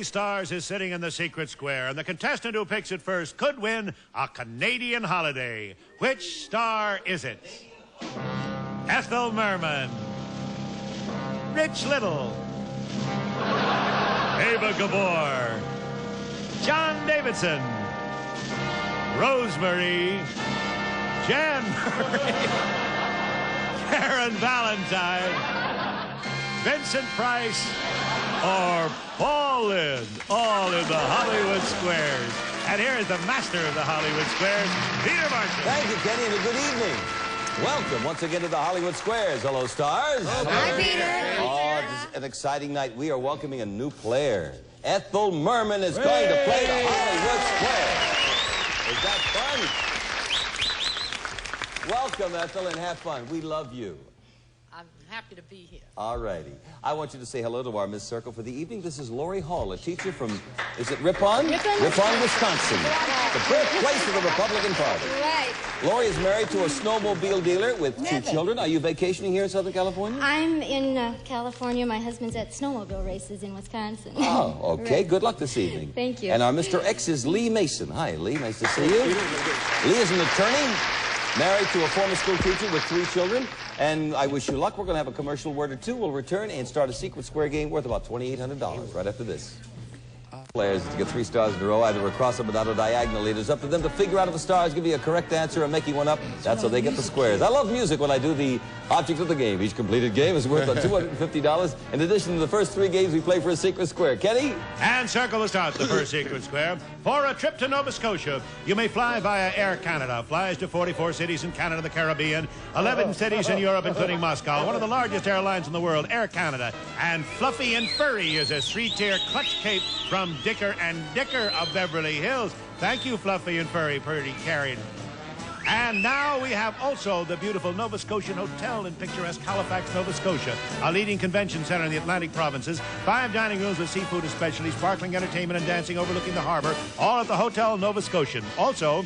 Stars is sitting in the secret square, and the contestant who picks it first could win a Canadian holiday. Which star is it? Ethel Merman, Rich Little, Ava Gabor, John Davidson, Rosemary, Jan Murray, Karen Valentine, Vincent Price, or Paul Lynde, all in the Hollywood Squares. And here is the master of the Hollywood Squares, Peter Marshall. Thank you, Kenny, and a good evening. Welcome once again to the Hollywood Squares. Hello, stars. Hi, Peter. Oh, this is an exciting night. We are welcoming a new player. Ethel Merman is going to play the Hollywood Squares. Is that fun? Welcome, Ethel, and have fun. We love you. I'm happy to be here. All righty. I want you to say hello to our Miss Circle for the evening. This is Laurie Hall, a teacher from, is it Ripon? Ripon, Wisconsin. The birthplace of the Republican Party. Right. Laurie is married to a snowmobile dealer with two children. Are you vacationing here in Southern California? I'm in California. My husband's at snowmobile races in Wisconsin. Oh, okay. Right. Good luck this evening. Thank you. And our Mr. X is Lee Mason. Hi, Lee. Nice to see you. Lee is an attorney, married to a former school teacher with 3 children. And I wish you luck. We're going to have a commercial word or two. We'll return and start a secret square game worth about $2,800 right after this. Players to get 3 stars in a row, either across them or down or diagonally. It's up to them to figure out if the stars give you a correct answer or making one up. That's how they get the squares. I love music when I do the object of the game. Each completed game is worth $250. In addition to the first 3 games, we play for a secret square. Kenny? And Circle will start the first secret square. For a trip to Nova Scotia, you may fly via Air Canada. Flies to 44 cities in Canada and the Caribbean, 11 cities in Europe, including Moscow. One of the largest airlines in the world, Air Canada. And Fluffy and Furry is a 3-tier clutch cape from Dicker and Dicker of Beverly Hills. Thank you, Fluffy and Furry, pretty carried. And now we have also the beautiful Nova Scotian Hotel in picturesque Halifax, Nova Scotia, a leading convention center in the Atlantic provinces, 5 dining rooms with seafood especially, sparkling entertainment and dancing overlooking the harbor, all at the Hotel Nova Scotian. Also,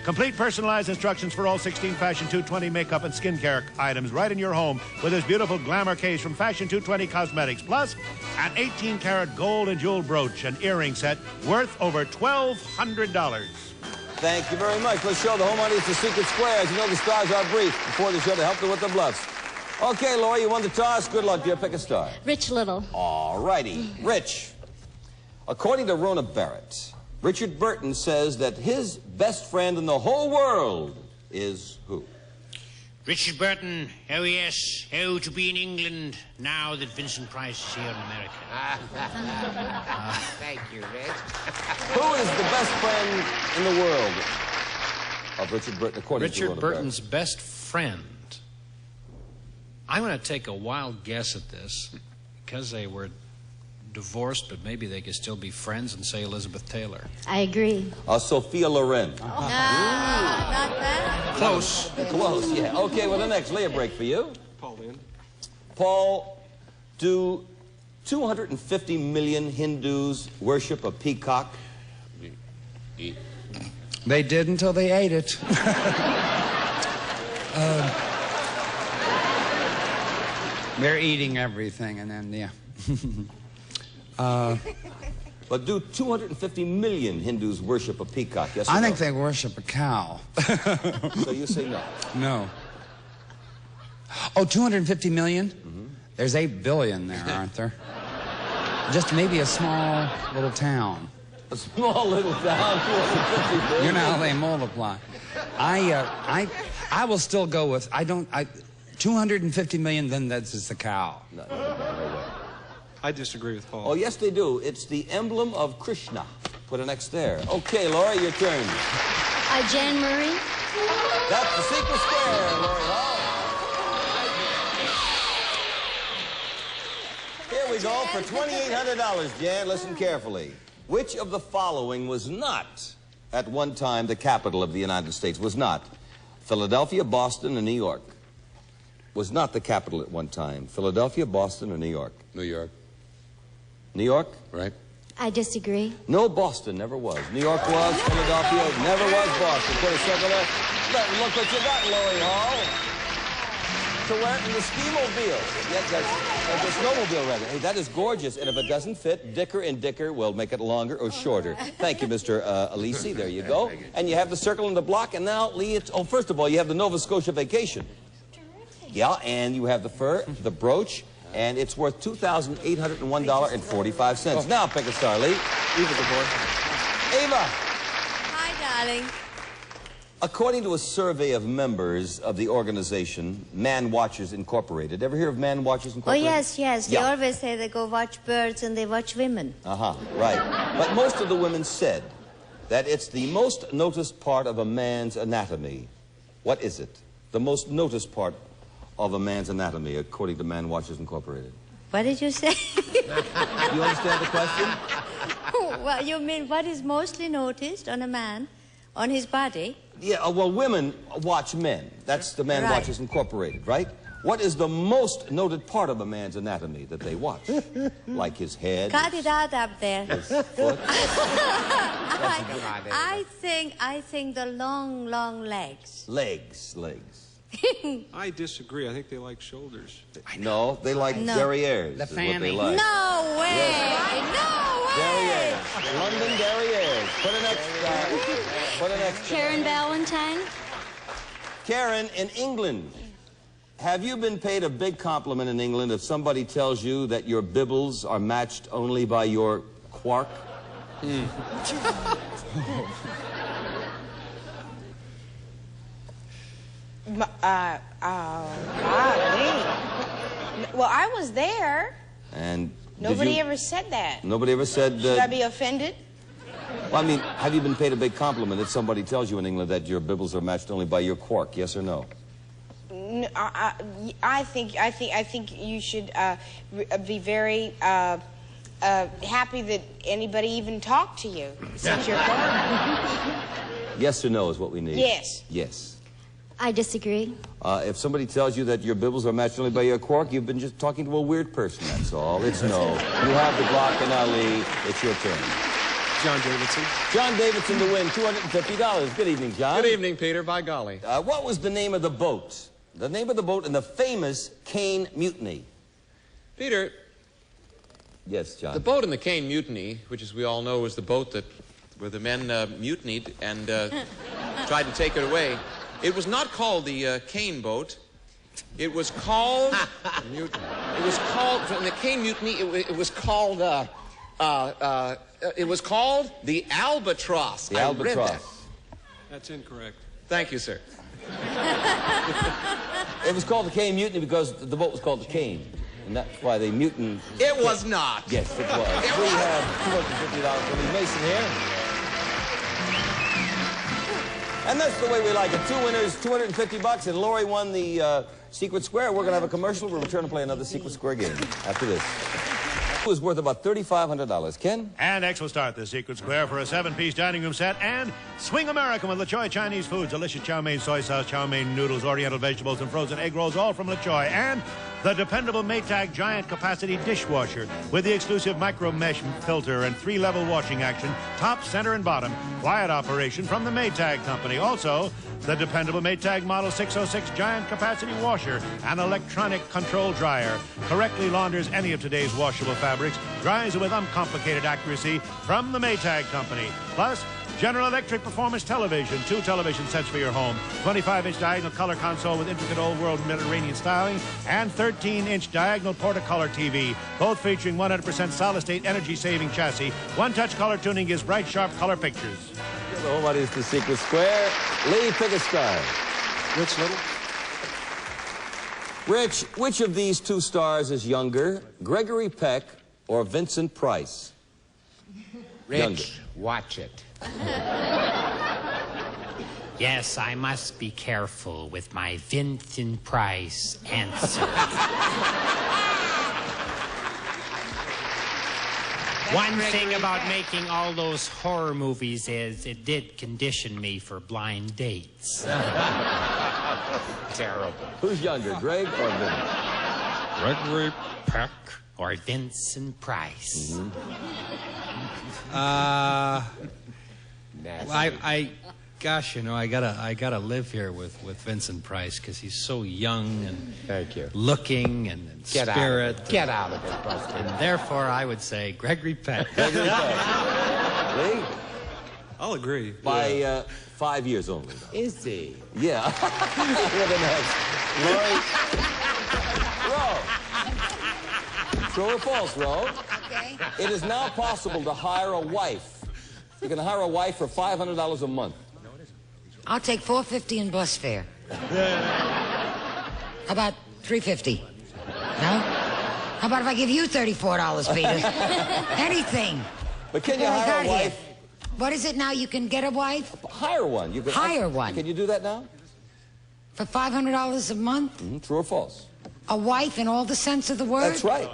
complete personalized instructions for all 16 Fashion 220 makeup and skincare items right in your home with this beautiful glamour case from Fashion 220 Cosmetics. Plus, an 18-karat gold and jewel brooch and earring set worth over $1,200. Thank you very much. Let's show the home audience the secret square. As you know, the stars are brief before the show to help them with the bluffs. Okay, Laurie, you won the toss. Good luck, dear. Pick a star. Rich Little. All righty. Rich. According to Rona Barrett, Richard Burton says that his best friend in the whole world is who? Richard Burton, oh yes, how to be in England now that Vincent Price is here in America. Thank you, Rich. Who is the best friend in the world of Richard Burton, according to Rona Richard Burton's best friend. I'm going to take a wild guess at this because they were divorced, but maybe they could still be friends and say Elizabeth Taylor. I agree. Sophia Loren. No, not that. Close. Close, yeah. Okay, well, the next lay a break for you. Paul Lynde. Paul, do 250 million Hindus worship a peacock? They did until they ate it. They're eating everything, and then, yeah. But do 250 million Hindus worship a peacock? Yes or I no? think they worship a cow. So you say no? No. Oh, 250 million? There's 8 billion there, aren't there? Just maybe a small little town. A small little town, 250 million? You know how they multiply. I will still go with, 250 million, then that's just a cow. No way. I disagree with Paul. Oh, yes, they do. It's the emblem of Krishna. Put an X there. Okay, Laurie, your turn. Jan Murray. That's the secret square, Laurie Hall. Here we go for $2,800, Jan. Listen carefully. Which of the following was not, at one time, the capital of the United States? Was not Philadelphia, Boston, and New York. Was not the capital at one time. Philadelphia, Boston, or New York? New York. New York? Right. I disagree. No, Boston never was. New York was, Philadelphia never was Boston. Put a circle there. Look what you got, Laurie Hall. to wear it in the ski-mobile. The snowmobile, rather. Hey, that is gorgeous. And if it doesn't fit, Dicker and Dicker will make it longer or shorter. Thank you, Mr. Alisi. There you go. And you have the circle and the block. And now, Lee, it's... Oh, first of all, you have the Nova Scotia vacation. Yeah, and you have the fur, the brooch, and it's worth $2,801.45. Now pick a star, Lee. Eva's aboard. Ava. Hi, darling. According to a survey of members of the organization, Man Watchers Incorporated. Ever hear of Man Watchers Oh, Incorporated? yes. They Yeah. always say they go watch birds and they watch women. Right. But most of the women said that it's the most noticed part of a man's anatomy. What is it? The most noticed part of a man's anatomy, according to Man Watchers Incorporated. What did you say? You understand the question? Well, you mean what is mostly noticed on a man, on his body? Yeah, well, women watch men. That's the Man Right. Watchers Incorporated, right? What is the most noted part of a man's anatomy that they watch? Like his head? Cut it out up there. His foot? I think the long legs. Legs. I disagree. I think they like shoulders. No, they like No. derrieres. The is what they fanny. like. No way! No way! Derrieres. London derrieres. Put an extra. Karen Valentine? Karen, in England, have you been paid a big compliment in England if somebody tells you that your bibbles are matched only by your quark? Golly. Well, I was there. And Nobody ever said that. Nobody ever said Should I that. be offended? Well, I mean, have you been paid a big compliment if somebody tells you in England that your bibbles are matched only by your quark? Yes or no? No, I think you should be very happy that anybody even talked to you since you're gone. Yes or no is what we need. Yes. Yes. I disagree. If somebody tells you that your bibbles are matched only by your quark, you've been just talking to a weird person, that's all. It's no. You have the block, and Ali, it's your turn. John Davidson. John Davidson to win $250. Good evening, John. Good evening, Peter. By golly. What was the name of the boat? The name of the boat in the famous Caine Mutiny. Peter, Yes, John. the boat in the Caine Mutiny, which as we all know was the boat where the men mutinied and tried to take it away, it was not called the Caine boat. It was called... Mutiny. It was called... In the Caine Mutiny, it was called the Albatross. The I read Albatross. that. That's incorrect. Thank you, sir. It was called the Caine Mutiny because the boat was called the Caine. And that's why they mutinied. It was not. Yes, it was. We have $250 for Lee Mason here. And that's the way we like it. Two winners, $250, and Laurie won the Secret Square. We're going to have a commercial. We'll return to play another Secret Square game after this. It was worth about $3,500. Ken? And X will start the Secret Square for a 7-piece dining room set and Swing American with LaChoy Chinese foods, delicious chow mein, soy sauce, chow mein noodles, oriental vegetables, and frozen egg rolls, all from LaChoy. And the dependable Maytag giant capacity dishwasher with the exclusive micro mesh filter and 3-level washing action, top, center, and bottom. Quiet operation from the Maytag company. Also, the dependable Maytag Model 606 giant capacity washer and electronic control dryer. Correctly launders any of today's washable fabrics, dries with uncomplicated accuracy from the Maytag company. Plus, General Electric Performance Television, 2 television sets for your home, 25-inch diagonal color console with intricate old world Mediterranean styling, and 13-inch diagonal Portacolor TV, both featuring 100% solid-state energy-saving chassis. One-touch color tuning gives bright, sharp color pictures. So what is the Secret Square? Lee, pick a star. Rich Little. Rich, which of these 2 stars is younger, Gregory Peck or Vincent Price? Rich, Younger. watch it. Yes, I must be careful with my Vincent Price answer. One thing about making all those horror movies is it did condition me for blind dates. Terrible. Who's younger, Greg or Vincent? Gregory Peck or Vincent Price? I Gosh, you know, I gotta live here with Vincent Price because he's so young and looking and spirit. Get out of it, Buster. And therefore, I would say Gregory Peck. Gregory Peck. Lee? I'll agree. By 5 years only. Is he? Yeah. With the next. Laurie. Ro. True or false, Ro? Okay. It is now possible to hire a wife. You can hire a wife for $500 a month. I'll take $4.50 in bus fare. How about $3.50? No? How about if I give you $34, Peter? Anything. But can you hire a wife? What is it now? You can get a wife? Hire one. You can hire one. Can you do that now? For $500 a month? True or false? A wife in all the sense of the word? That's right.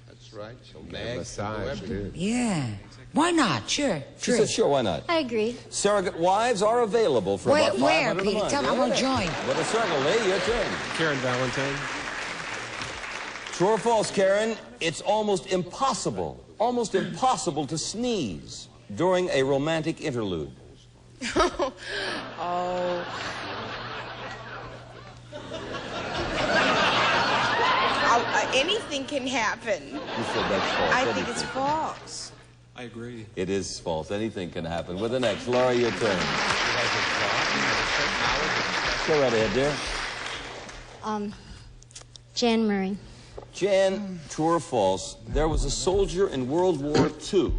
That's right. She'll massage, dude. Yeah. Why not? Sure. She said, sure, why not? I agree. Surrogate wives are available for about $500 Where, a Peter? month. Tell me, I won't join. What a circle, Lee. Your turn. Karen Valentine. True or false, Karen? It's almost impossible to sneeze during a romantic interlude. Anything can happen. You said that's false. I think it's false. I agree. It is false. Anything can happen. With the next. Laurie, your turn. Go right ahead, dear. Jan Murray. Jan, true or false, there was a soldier in World War II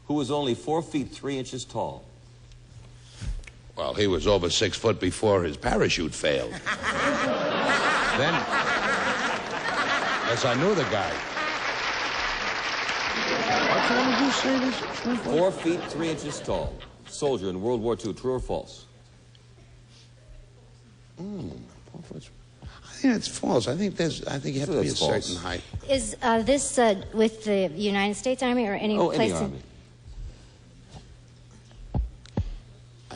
who was only 4 feet 3 inches tall. Well, he was over 6 foot before his parachute failed. Then, yes, I knew the guy. What did you say this? 4 feet 3 inches tall. Soldier in World War II, true or false? I think it's false. I think you have to be a certain height. Is this with the United States Army or any place? Any army.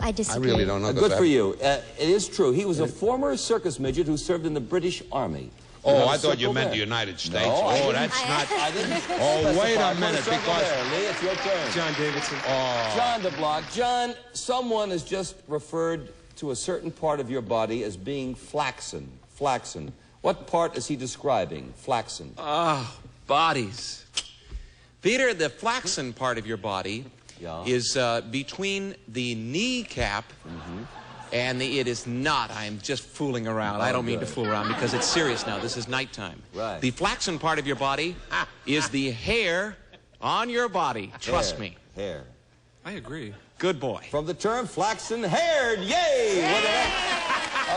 I disagree. I really don't know. Good for you. It is true. He was a former circus midget who served in the British Army. Oh, I thought you meant the United States. No, oh, that's not. I didn't. Oh, wait a minute, because because Lee, it's your turn. John Davidson. Oh. John DeBlock. John, someone has just referred to a certain part of your body as being flaxen. Flaxen. What part is he describing? Flaxen. Bodies. Peter, the flaxen part of your body is between the kneecap and it is not. I am just fooling around. I don't mean to fool around because it's serious now. This is nighttime. Right. The flaxen part of your body is the hair on your body. Trust me. Hair. I agree. Good boy. From the term flaxen-haired. Yay!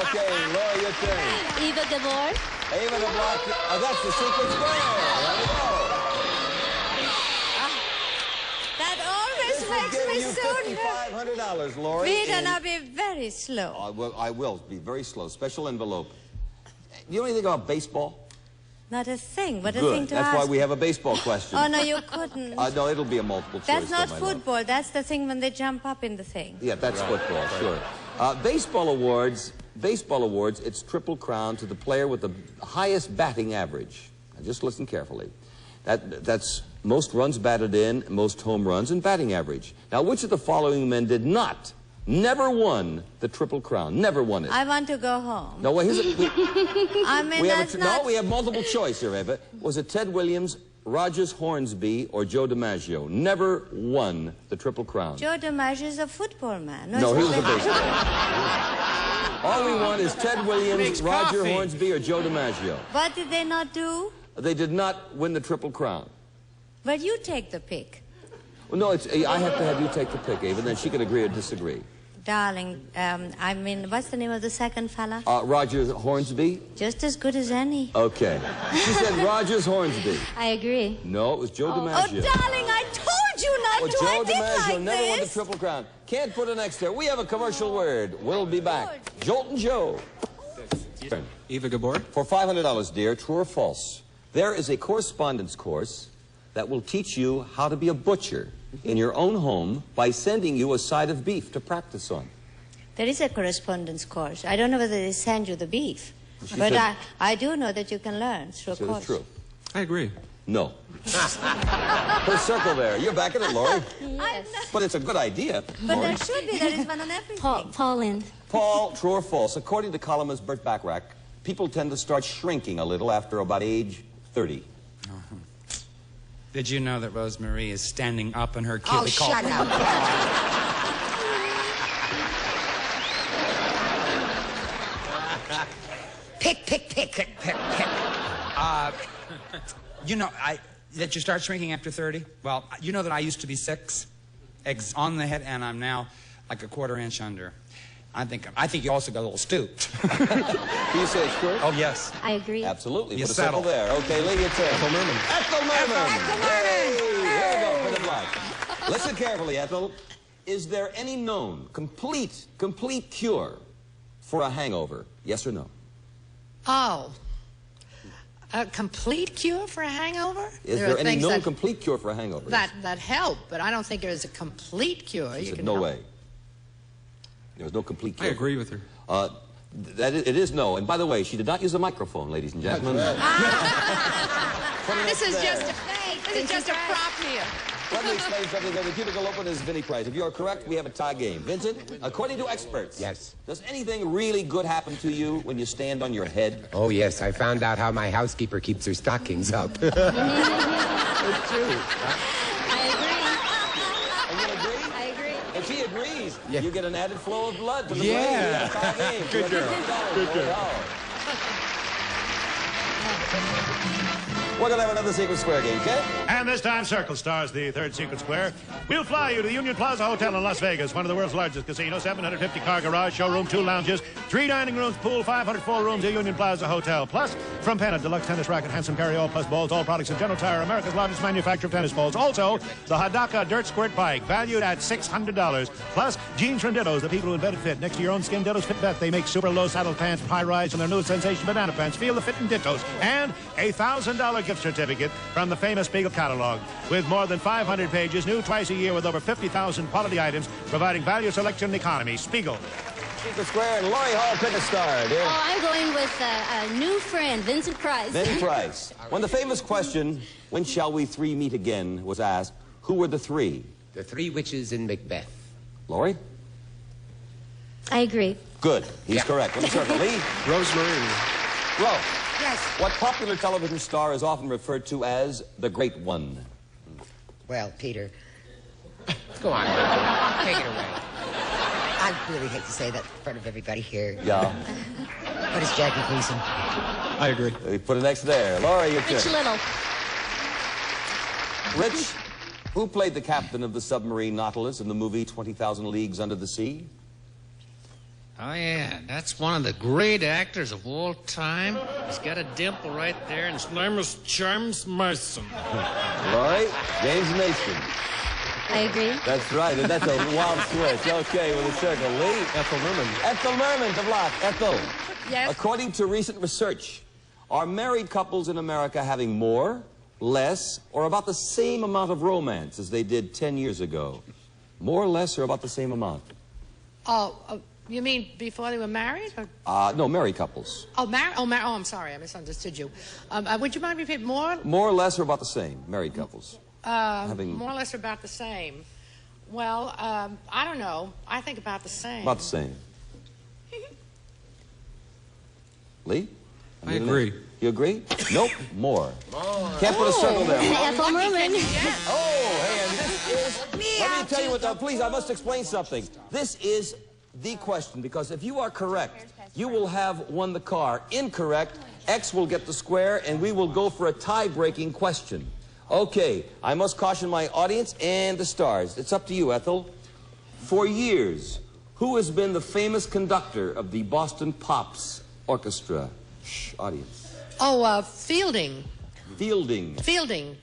Okay, Laura, your turn. Eva Gabor. Ava DeBlock. Oh, that's the secret square. There we go. That always makes me so nervous. $5,500, Laurie. Peter, now be very slow. I will be very slow. Special envelope. Do you know anything about baseball? Not a thing, but a Good. thing to That's ask. why we have a baseball question. Oh, no, you couldn't. No, it'll be a multiple choice. That's not my football. love. That's the thing when they jump up in the thing. Yeah, that's football, sure. Baseball awards, it's Triple Crown to the player with the highest batting average. Now, just listen carefully. That's most runs batted in, most home runs, and batting average. Now, which of the following men never won the Triple Crown? Never won it. I want to go home. No, well, here's I mean, that's not... No, we have multiple choice here, Eva. Was it Ted Williams, Rogers Hornsby, or Joe DiMaggio? Never won the Triple Crown. Joe DiMaggio is a football man. No, he was a baseball man. All we want is Ted Williams, Roger Hornsby, or Joe DiMaggio. What did they not do? They did not win the Triple Crown. But you take the pick. Well, no, I have to have you take the pick, Eva, then she can agree or disagree. Darling, I mean, what's the name of the second fella? Rogers Hornsby. Just as good as any. Okay. She said Rogers Hornsby. I agree. No, it was Joe DiMaggio. Oh, darling, I told you not to. Joe I did DiMaggio like never won the this. Triple Crown. Can't put an X there. We have a commercial word. We'll be back. Joltin' Joe. Eva Gabor. For $500, dear, true or false, there is a correspondence course that will teach you how to be a butcher in your own home by sending you a side of beef to practice on. There is a correspondence course. I don't know whether they send you the beef, She but said, I do know that you can learn through a course. It's true. I agree. No. Put a circle there. You're backing it, Laurie. Yes. But it's a good idea. But there should be. There is one on everything. Paul in. Paul, true or false? According to columnist Burt Bacharach, people tend to start shrinking a little after about age 30. Did you know that Rosemarie is standing up in her cubicle? Oh, shut up. Pick. You know, that you start shrinking after 30? Well, you know that I used to be 6 eggs on the head, and I'm now like a quarter inch under. I think you also got a little stooped. Do you say it's true? Oh, yes. I agree. Absolutely. You Put a circle settle. there. Okay, Lee, it's Ethel Merman. Ethel Merman! Hey, here we go for the blood. Listen carefully, Ethel. Is there any known, complete cure for a hangover? Yes or no? Oh. A complete cure for a hangover? Is there any known complete cure for a hangover? That help, but I don't think there's a complete cure. She said, no way. There's no complete cure. I agree with her. It is no. And by the way, she did not use a microphone, ladies and gentlemen. This is just a prop here. Let me explain something. The cubicle open is Vinnie Price. If you are correct, we have a tie game. Vincent, according to experts, yes, does anything really good happen to you when you stand on your head? Oh, yes. I found out how my housekeeper keeps her stockings up. It's true. I agree. Are you agree? I agree. If she agrees, yeah, you get an added flow of blood to the yeah. brain. We have a tie game. Good girl. Good girl. We're going to have another Secret Square game, okay? And this time, Circle stars the third Secret Square. We'll fly you to the Union Plaza Hotel in Las Vegas, one of the world's largest casinos, 750-car garage, showroom, 2 lounges, 3 dining rooms, pool, 504 rooms at Union Plaza Hotel. Plus, from Pennant, deluxe tennis racket, handsome carry-all, plus balls, all products of General Tire, America's largest manufacturer of tennis balls. Also, the Hadaka Dirt Squirt Bike, valued at $600. Plus, jeans from Dittos, the people who invented fit. Next to your own skin, Dittos Fit Bet. They make super low saddle pants, high rise, and their newest sensation, banana pants. Feel the fit in Dittos. And a $1,000 gift certificate from the famous Spiegel catalog. With more than 500 pages, new twice a year with over 50,000 quality items, providing value, selection, and economy. Spiegel. Secret Square and Laurie Hall, pick a star, dear. Oh, I'm going with a new friend, Vincent Price. Vinnie Price. When the famous question, when shall we three meet again, was asked, who were the 3? The 3 witches in Macbeth. Laurie? I agree. Good. He's correct. Let me circle. Lee? Rosemarie. Rose. Yes. What popular television star is often referred to as the Great One? Well, Peter, Go on. Take it away. I really hate to say that in front of everybody here. Yeah. But it's Jackie Gleason. I agree. Put it next there. Laurie, your turn. Rich Little. Rich, who played the captain of the submarine Nautilus in the movie 20,000 Leagues Under the Sea? Oh, yeah, that's one of the great actors of all time. He's got a dimple right there, and his name is James Mason. Laurie, James Mason. I agree. That's right, and that's a wild switch. Okay, with a circle. Lee? Ethel Merman. Ethel Merman, the block. Ethel. Yes? According to recent research, are married couples in America having more, less, or about the same amount of romance as they did 10 years ago? More, less, or about the same amount? Oh, you mean before they were married? Or? No, married couples. Oh, oh, I'm sorry. I misunderstood you. Would you mind repeating more? More, less, or about the same, married couples? More or less about the same. Well, I don't know. I think about the same. About the same. Lee? I agree. You agree? Nope. More. Can't put a circle there. Ethel Merman. Oh, hey, and this is... Let me tell you what, please, I must explain something. This is the question, because if you are correct, you will have won the car. Incorrect, X will get the square, and we will go for a tie-breaking question. Okay, I must caution my audience and the stars. It's up to you, Ethel. For years, who has been the famous conductor of the Boston Pops Orchestra? Shh, audience. Oh, Fielding. Fielding. Fielding.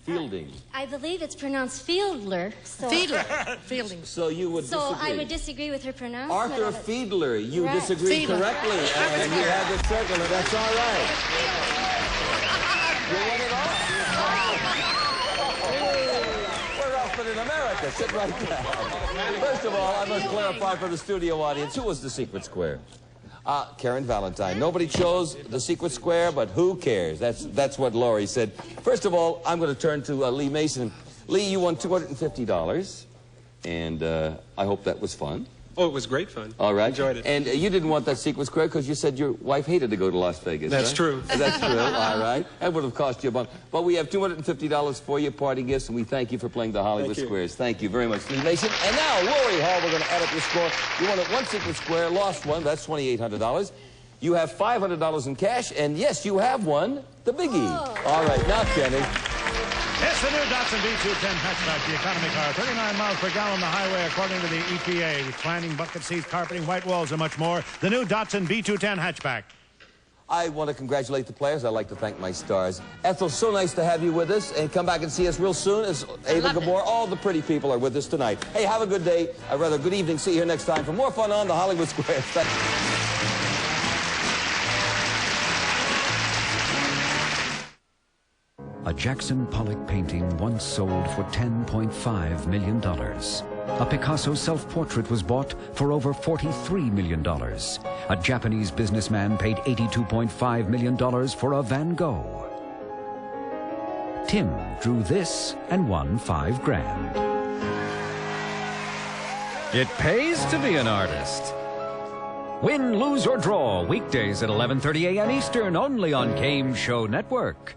Fielding. I believe it's pronounced Fiedler. So Fiedler. Fielding. So you would disagree. So I would disagree with her pronouncement. Arthur Fiedler, you Right. disagreed Fiedler. correctly, and you had the circle, and that's all right. You won it all. We're off in America. Sit right down. First of all, I must clarify for the studio audience, who was the secret square? Karen Valentine. Nobody chose the secret square, but who cares? That's what Laurie said. First of all, I'm going to turn to Lee Mason. Lee, you won $250, and I hope that was fun. Oh, it was great fun. All right. Enjoyed it. And you didn't want that secret square because you said your wife hated to go to Las Vegas. That's right? true. That's true. All right. That would have cost you a bunch. But we have $250 for you, party gifts, and we thank you for playing the Hollywood Squares. Thank you very much, Lee Mason. And now, Laurie Hall, we're going to add up your score. You won one secret square, lost one. That's $2,800. You have $500 in cash, and yes, you have won the biggie. All right. Now, Kenny. It's the new Datsun B210 hatchback, the economy car. 39 miles per gallon on the highway, according to the EPA. Reclining bucket seats, carpeting, white walls, and much more. The new Datsun B210 hatchback. I want to congratulate the players. I'd like to thank my stars. Ethel, so nice to have you with us. And come back and see us real soon. As Ava Gabor, all the pretty people are with us tonight. Hey, have a good day. Or rather, good evening. See you here next time for more fun on the Hollywood Squares. Thank you. A Jackson Pollock painting once sold for $10.5 million. A Picasso self-portrait was bought for over $43 million. A Japanese businessman paid $82.5 million for a Van Gogh. Tim drew this and won $5 grand. It pays to be an artist. Win, lose, or draw, weekdays at 11:30 a.m. Eastern, only on Game Show Network.